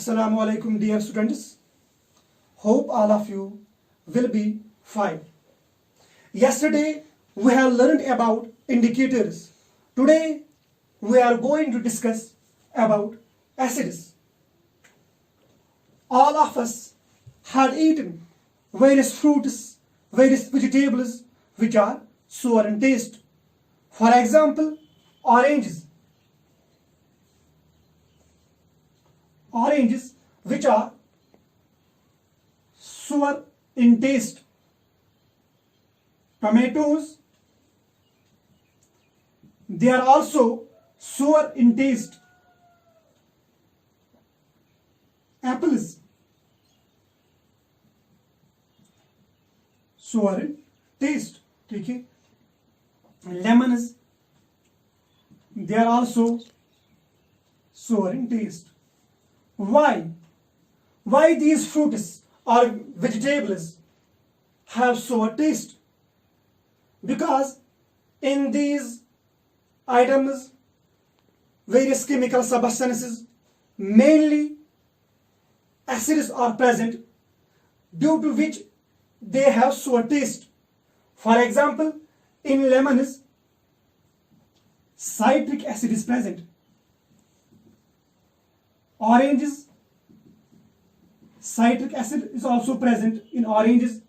Assalamu alaikum dear students. Hope all of you will be fine. Yesterday we have learned about indicators. Today we are going to discuss about acids. All of us had eaten various fruits, various vegetables which are sour in taste. For example, oranges. Oranges which are sour in taste. Tomatoes, they are also sour in taste. Apples, sour in taste. ठीक है. Lemons, they are also sour in taste. Why? Why these fruits or vegetables have sour taste? Because in these items, various chemical substances, mainly acids are present, due to which they have sour taste. For example, in lemons, citric acid is present. Oranges, citric acid is also present in oranges.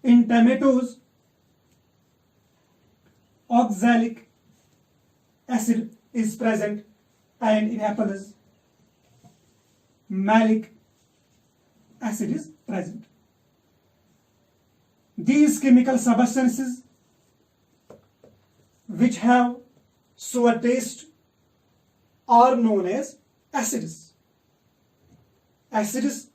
In tomatoes, oxalic acid is present, and in apples, malic acid is present. These chemical substances which have sour taste are known as acids. Acids,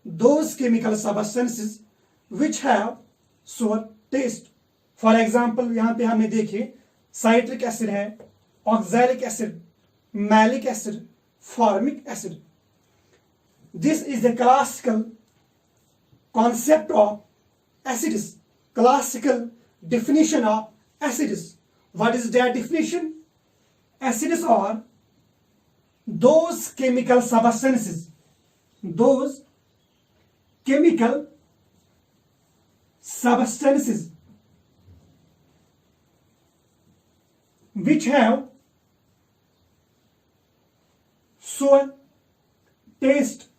those chemical substances which have sour taste. For example, यहाँ पे हमें देखिए citric acid है, oxalic acid, malic acid, formic acid. This is the classical concept of acids, classical definition of acids. What is their definition? Acids are those chemical substances, those chemical substances which have sour taste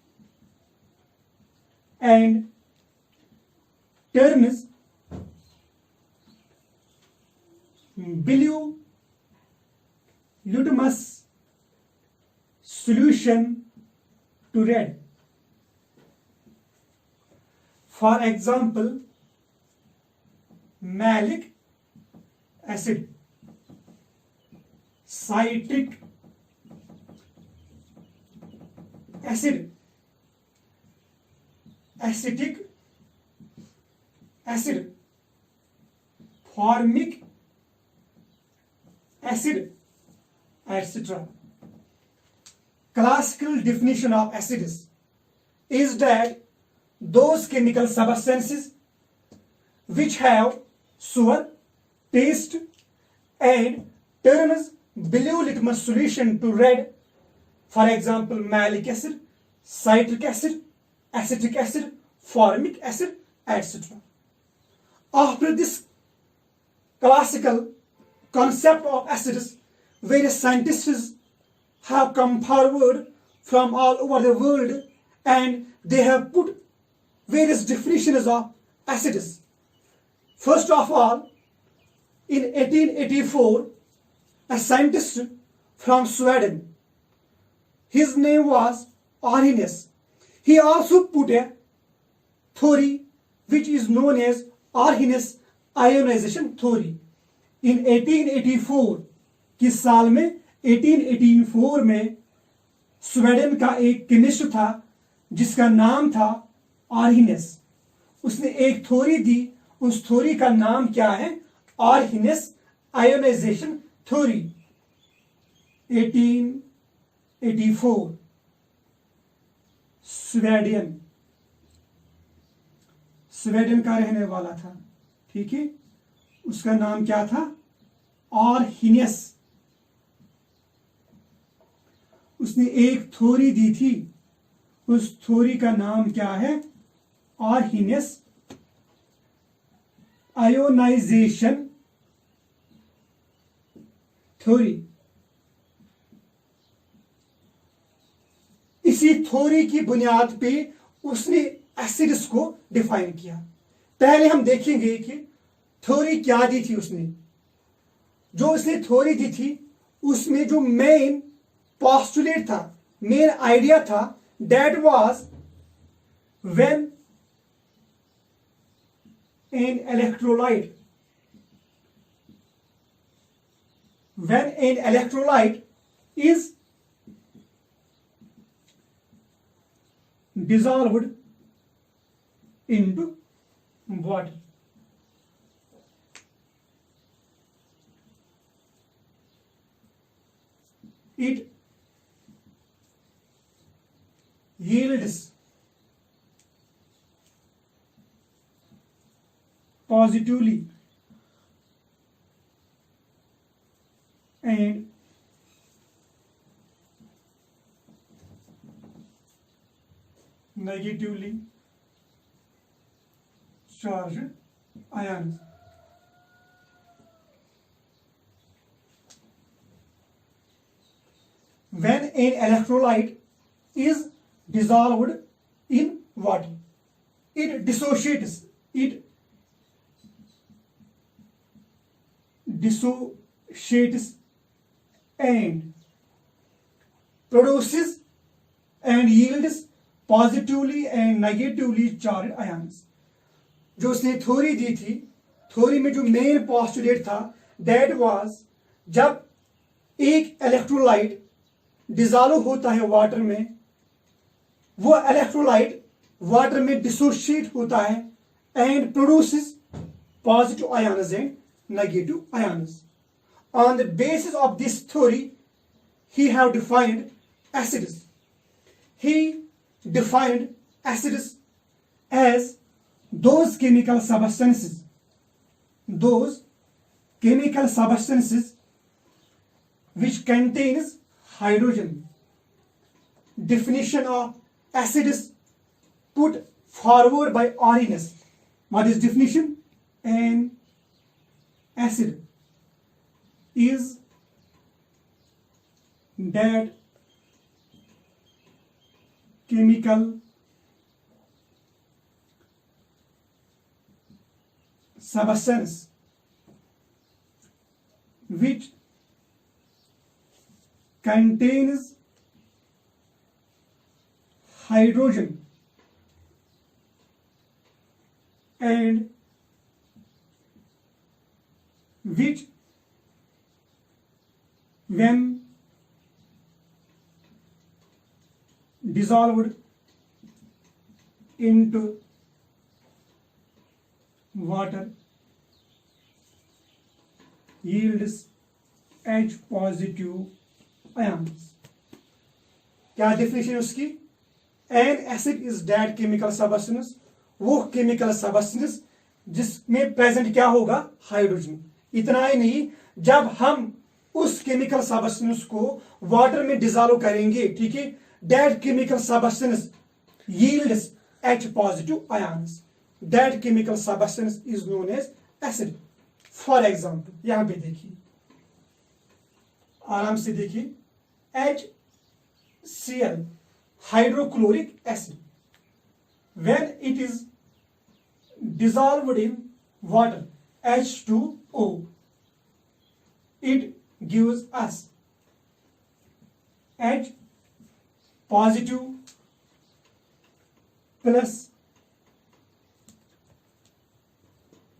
and turns blue litmus solution to red. For example, malic acid, citric acid, acetic acid, formic acid, etc. Classical definition of acids is that those chemical substances which have sour taste and turns blue litmus solution to red. For example, malic acid, citric acid, acetic acid, formic acid, etc. After this classical concept of acids, various scientists have come forward from all over the world and they have put various definitions of acids. First of all, in 1884, a scientist from Sweden, his name was Arrhenius. He also put a theory which is known as Arrhenius ionization theory. In 1884 की साल में 1884 में Sweden का एक chemist था जिसका नाम था आर्हिनियस. उसने एक थ्योरी दी. उस थ्योरी का नाम क्या है? आर्हिनियस आयोनाइजेशन थ्योरी. 1884 स्वीडन का रहने वाला था. ठीक है, उसका नाम क्या था? आर्हिनियस. उसने एक थ्योरी दी थी उस थ्योरी का नाम क्या है? Arrhenius ionization theory. इसी थ्योरी की बुनियाद पे उसने एसिड्स को डिफाइन किया। पहले हम देखेंगे कि थ्योरी क्या दी थी उसने। जो उसने थ्योरी दी थी उसमें जो मेन पोस्टुलेट था, मेन आइडिया था, that was when an electrolyte is dissolved into water, it yields positively and negatively charged ions. When an electrolyte is dissolved in water, it dissociates and produces and yields positively and negatively charged ions. जो उसने theory दी थी, theory में जो main postulate था, that was जब एक electrolyte dissolve होता है वाटर में, वो इलेक्ट्रोलाइट वाटर में डिसोशिएट होता है and produces positive ions and negative ions. On the basis of this theory, he have defined acids. He defined acids as those chemical substances which contains hydrogen. Definition of acids put forward by Arrhenius. What is definition? An acid is that chemical substance which contains hydrogen and which when dissolved into water yields H positive ions. क्या definition उसकी? An acid is that chemical substance, वो chemical substance जिसमें present क्या होगा? Hydrogen. इतना ही नहीं, जब हम उस केमिकल सबस्टेंस को वाटर में डिसॉल्व करेंगे, ठीक है, that chemical substance yields H positive ions, that chemical substance is known as acid. For example यहां पे देखिए, आराम से देखिए, HCl hydrochloric acid, when it is dissolved in water H2O, it gives us H positive plus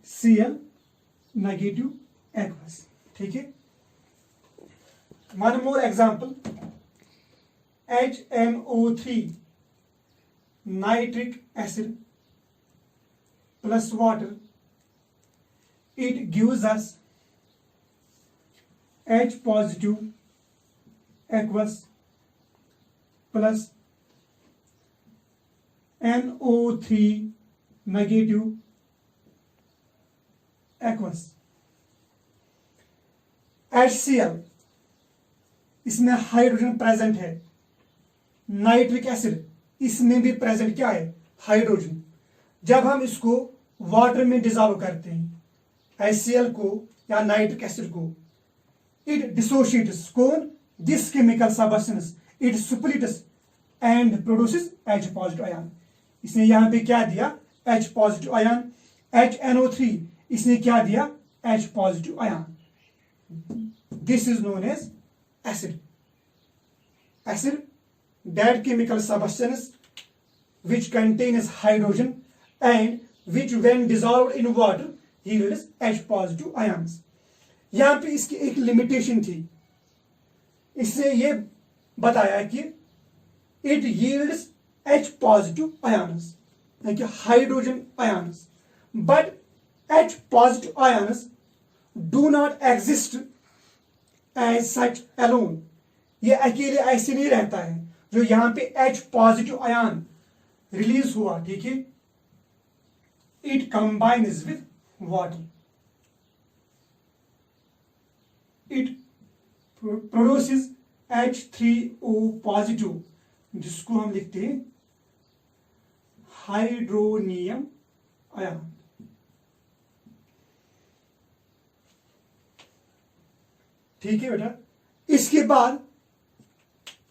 Cl negative aqueous. ठीक है, one more example, HNO3 nitric acid plus water, it gives us H positive aqueous plus NO3 negative aqueous. HCl, इसमें hydrogen present है, nitric acid इसमें भी present क्या है, hydrogen. जब हम इसको वाटर में डिजॉल्व करते हैं, HCl को या नाइट्रिक एसिड को, इट डिसोशिएट्स, कौन, this chemical substance, it splits and produces H positive ion. इसने यहां पे क्या दिया, H पॉजिटिव आयन। HNO3 इसने क्या दिया, H positive ion. This is known as acid. Acid, that chemical substance which contains hydrogen and which when dissolved in water yields H positive ions। यहां पे इसकी एक लिमिटेशन थी, इसने ये बताया कि it yields H positive ions, यानी कि hydrogen ions, but H positive ions do not exist as such alone। ये अकेले ऐसे नहीं रहता है, जो यहां पे H पॉजिटिव आयन रिलीज हुआ, ठीक है, it combines with water, it produces H3O positive, जिसको हम लिखते हैं हाइड्रोनियम आयन। ठीक है बेटा। इसके बाद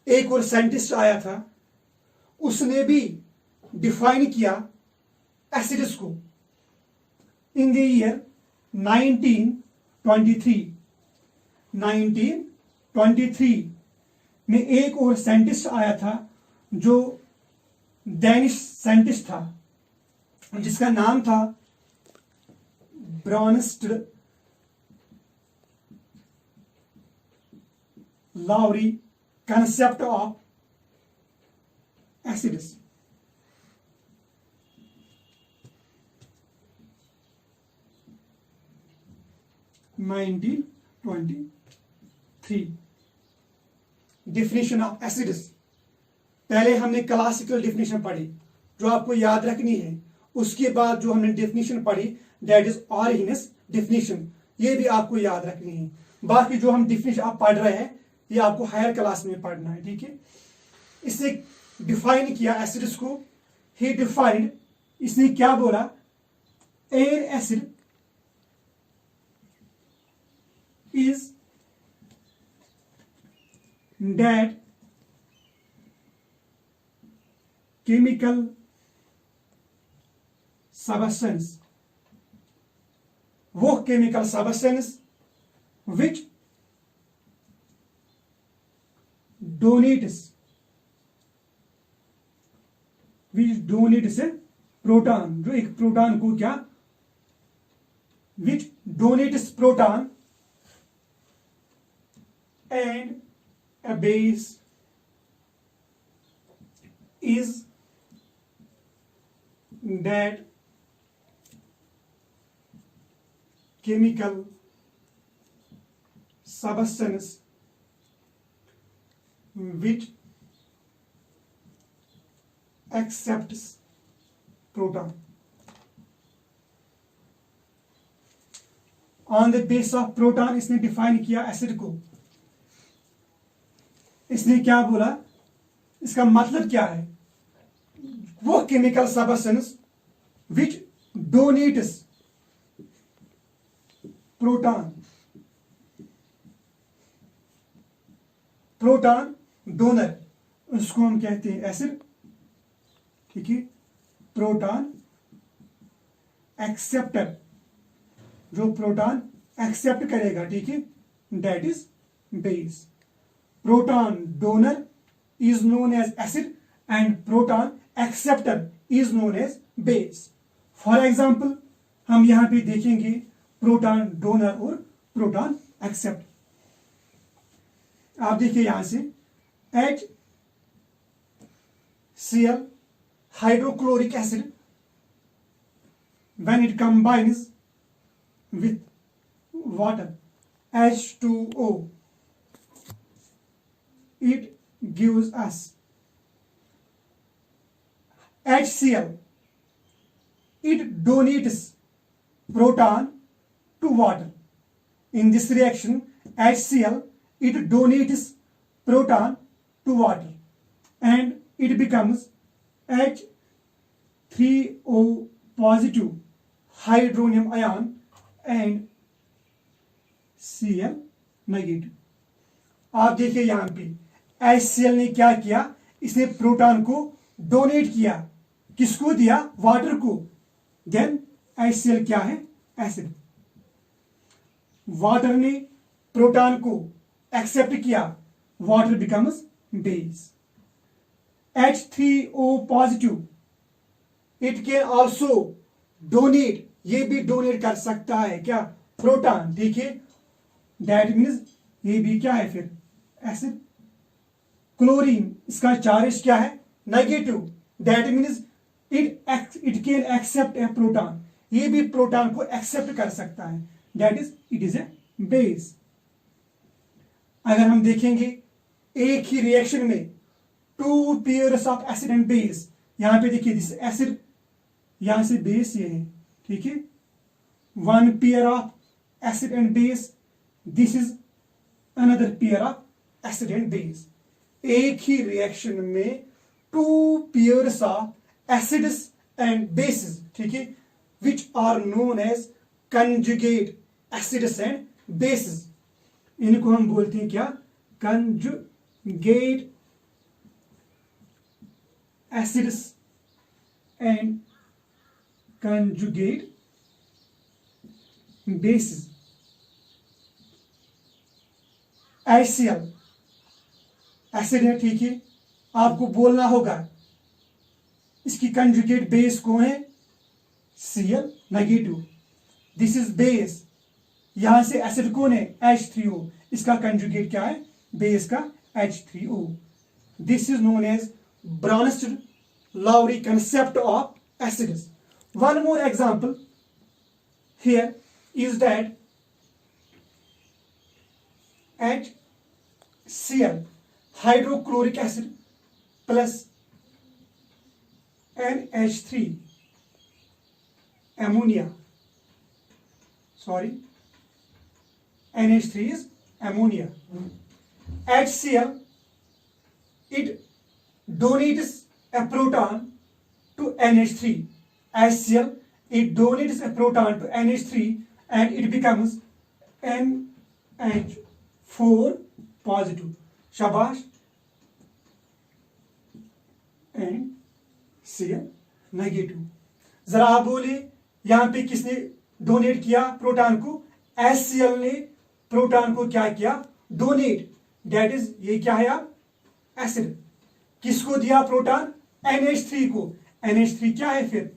एक और साइंटिस्ट आया था, उसने भी डिफाइन किया एसिड्स को इन द ईयर 1923 में। एक और साइंटिस्ट आया था जो डेनिश साइंटिस्ट था, जिसका नाम था Bronsted Lowry, concept of acids। Definition of acids. पहले हमने क्लासिकल डिफिनेशन पढ़ी जो आपको याद रखनी है, उसके बाद जो हमने डिफिनेशन पढ़ी दैट इज ऑरिजिनस डिफिनेशन, ये भी आपको याद रखनी है। बाकी जो हम डिफिनेशन आप पढ़ रहे हैं ये आपको हायर क्लास में पढ़ना है, ठीक है। इसने डिफाइन किया एसिड्स को, ही डिफाइंड, इसने क्या बोला, an acid is that chemical substance, वो chemical substance which donates a proton, जो एक प्रोटॉन को क्या, which donates proton and a base is that chemical substance which accepts proton on the base of proton। इसने define किया acid को, इसने क्या बोला, इसका मतलब क्या है, वो chemical substance which donates proton, proton donor, उसको हम कहते हैं एसिड, ठीक है। प्रोटॉन एक्सेप्टर, जो प्रोटॉन एक्सेप्ट करेगा, ठीक है, that is base. Proton donor is known as acid and proton acceptor is known as base। For example, हम यहां पे देखेंगे प्रोटॉन डोनर और प्रोटॉन एक्सेप्ट। आप देखिए यहां से HCl hydrochloric acid when it combines with water H2O it gives us HCl। it donates proton to water। in this reaction HCl it donates proton to water and it becomes H3O positive hydronium ion and Cl negative। आप देखिए यहां पे HCl ने क्या किया, इसने proton को donate किया, किसको दिया, वाटर को। देन HCl क्या है, एसिड। वाटर ने प्रोटॉन को एक्सेप्ट किया, water becomes base. H3O positive it can also donate, ये भी डोनेट कर सकता है क्या, प्रोटॉन। देखिए दैट मीन्स ये भी क्या है फिर, एसिड। क्लोरीन इसका चार्ज क्या है, negative, that means it can accept a proton, ये भी प्रोटॉन को एक्सेप्ट कर सकता है, that is it is a base. अगर हम देखेंगे एक ही रिएक्शन में two pairs of acid and base, यहां पे देखिए दिस एसिड, यहां से बेस ये है, ठीक है, one pair of acid and base, this is another pair of acid and base. एक ही रिएक्शन में two pairs of acids and bases, ठीक है, which are known as conjugate acids and bases, इनको हम बोलते हैं क्या, conjugate acids and conjugate bases. HCl acid है, ठीक है, आपको बोलना होगा इसकी कंजुगेट बेस कौन है, Cl negative, this is base. यहां से एसिड कौन है, H3O, इसका कंजुगेट क्या है, बेस का H3O। This is known as Bronsted-Lowry concept of acids. One more example here is that HCl hydrochloric acid plus NH3 ammonia, sorry, NH3 is ammonia. HCl it donates a proton to NH3. HCl it donates a proton to NH3 and it becomes NH4 positive. शाबाश। And Cl negative. जरा आप बोले यहां पे किसने donate किया proton को, HCl ने प्रोटॉन को क्या किया, डोनेट, दैट इज ये क्या है आप, एसिड। किसको दिया प्रोटॉन, NH3 को, NH3 क्या है फिर,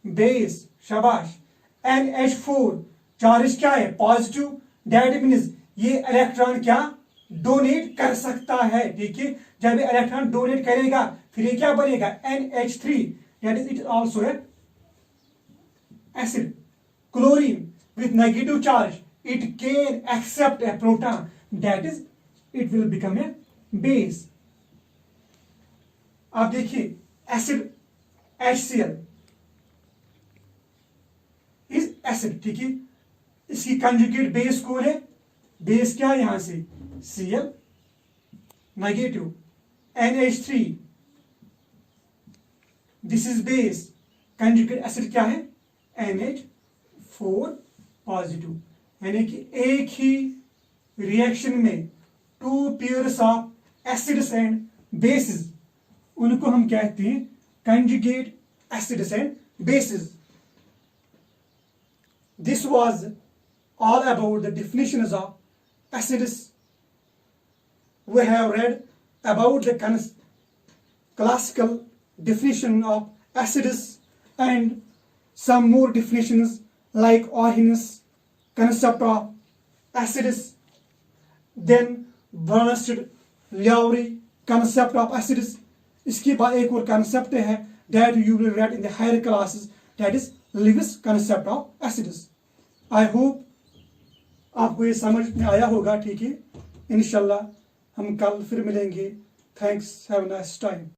बेस, शाबाश। NH4 चार्ज क्या है, पॉजिटिव, दैट मीन्स ये इलेक्ट्रॉन क्या, डोनेट कर सकता है, ठीक है। जब ये इलेक्ट्रॉन डोनेट करेगा फिर ये क्या बनेगा, NH3, that is it also a acid. Chlorine with negative charge it can accept a proton, that is it will become a base. आप देखिए एसिड HCl इज एसिड, ठीक है, इसकी कंजुगेट बेस कौन है, बेस क्या है यहां से, Cl negative, NH3 this is base, conjugate acid क्या है, NH4 पॉजिटिव। यानी कि एक ही रिएक्शन में two pairs of acids and basis, उनको हम कहते हैं conjugate acids and basis. This was all about the definitions of acids. We have read about the classical definition of acids and some more definitions like Arrhenius concept of acids, then Bronsted-Lowry concept of acids. इसके बाद एक और concept है that you will read in the higher classes, that is Lewis concept of acids. I hope आपको ये समझ में आया होगा, ठीक है। इंशाल्लाह हम कल फिर मिलेंगे। Thanks, have a nice time.